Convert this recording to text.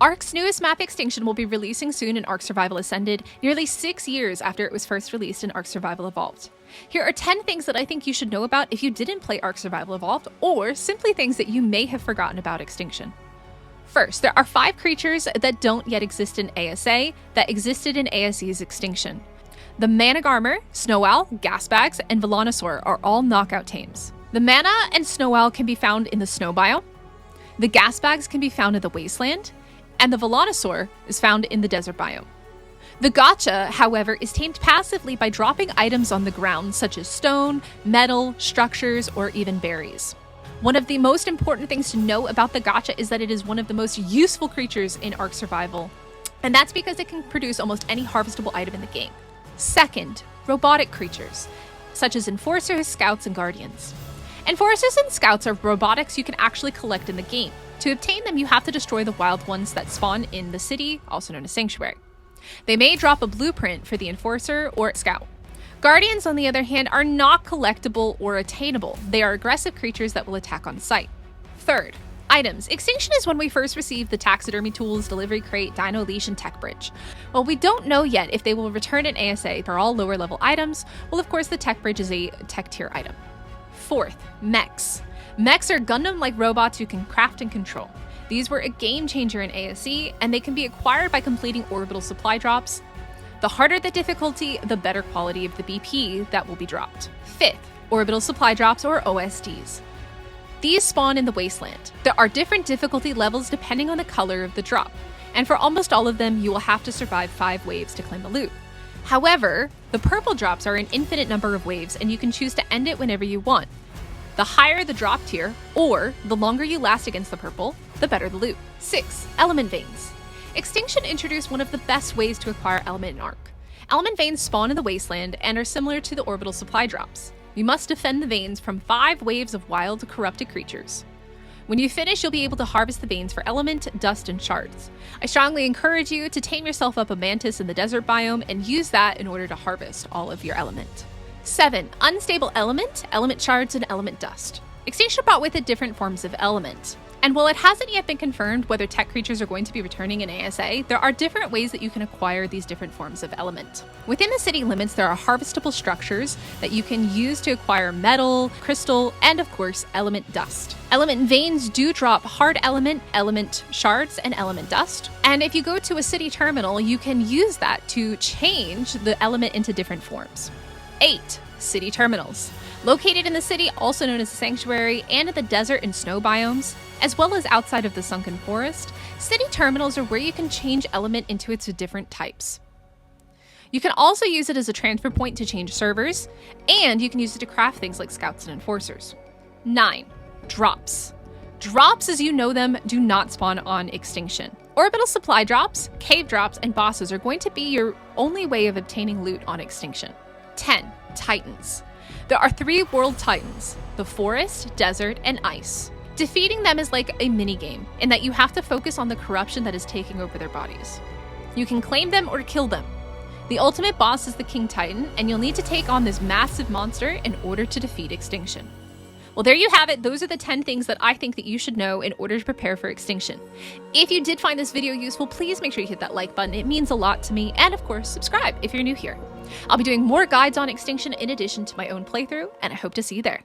Ark's newest map, Extinction, will be releasing soon in Ark Survival Ascended, nearly 6 years after it was first released in Ark Survival Evolved. Here are 10 things that I think you should know about if you didn't play Ark Survival Evolved, or simply things that you may have forgotten about Extinction. First, there are 5 creatures that don't yet exist in ASA that existed in ASE's Extinction. The Managarmr, Snow Owl, Gasbags, and Velonosaur are all knockout tames. The Mana and Snow Owl can be found in the Snow biome, the Gasbags can be found in the Wasteland, and the Velonosaur is found in the Desert biome. The Gotcha, however, is tamed passively by dropping items on the ground such as stone, metal, structures, or even berries. One of the most important things to know about the Gotcha is that it is one of the most useful creatures in Ark Survival, and that's because it can produce almost any harvestable item in the game. Second, robotic creatures, such as Enforcers, Scouts, and Guardians. Enforcers and Scouts are robotics you can actually collect in the game. To obtain them, you have to destroy the wild ones that spawn in the city, also known as Sanctuary. They may drop a blueprint for the Enforcer or Scout. Guardians, on the other hand, are not collectible or attainable. They are aggressive creatures that will attack on sight. Third, items. Extinction is when we first received the taxidermy tools, delivery crate, dino leash, and tech bridge. While we don't know yet if they will return in ASA for all lower level items, well, of course, the tech bridge is a tech tier item. Fourth, Meks. Meks are Gundam-like robots you can craft and control. These were a game changer in ASE, and they can be acquired by completing orbital supply drops. The harder the difficulty, the better quality of the BP that will be dropped. Fifth, orbital supply drops or OSDs. These spawn in the Wasteland. There are different difficulty levels depending on the color of the drop, and for almost all of them, you will have to survive 5 waves to claim the loot. However, the purple drops are an infinite number of waves, and you can choose to end it whenever you want. The higher the drop tier, or the longer you last against the purple, the better the loot. 6. Element Veins. Extinction introduced one of the best ways to acquire element in Ark. Element veins spawn in the Wasteland and are similar to the orbital supply drops. You must defend the veins from 5 waves of wild, corrupted creatures. When you finish, you'll be able to harvest the veins for element, dust, and shards. I strongly encourage you to tame yourself up a mantis in the desert biome and use that in order to harvest all of your element. 7. Unstable element, element shards, and element dust. Extinction brought with it different forms of element. And while it hasn't yet been confirmed whether tech creatures are going to be returning in ASA, there are different ways that you can acquire these different forms of element. Within the city limits, there are harvestable structures that you can use to acquire metal, crystal, and of course, element dust. Element veins do drop hard element, element shards, and element dust. And if you go to a city terminal, you can use that to change the element into different forms. 8. City terminals. Located in the city, also known as the Sanctuary, and in the desert and snow biomes, as well as outside of the sunken forest, city terminals are where you can change element into its different types. You can also use it as a transfer point to change servers, and you can use it to craft things like Scouts and Enforcers. 9. Drops. Drops, as you know them, do not spawn on Extinction. Orbital supply drops, cave drops, and bosses are going to be your only way of obtaining loot on Extinction. 10. Titans. There are 3 world titans, the forest, desert, and ice. Defeating them is like a minigame, in that you have to focus on the corruption that is taking over their bodies. You can claim them or kill them. The ultimate boss is the King Titan, and you'll need to take on this massive monster in order to defeat Extinction. Well, there you have it. Those are the 10 things that I think that you should know in order to prepare for Extinction. If you did find this video useful, please make sure you hit that like button. It means a lot to me. And of course, subscribe if you're new here. I'll be doing more guides on Extinction in addition to my own playthrough, and I hope to see you there.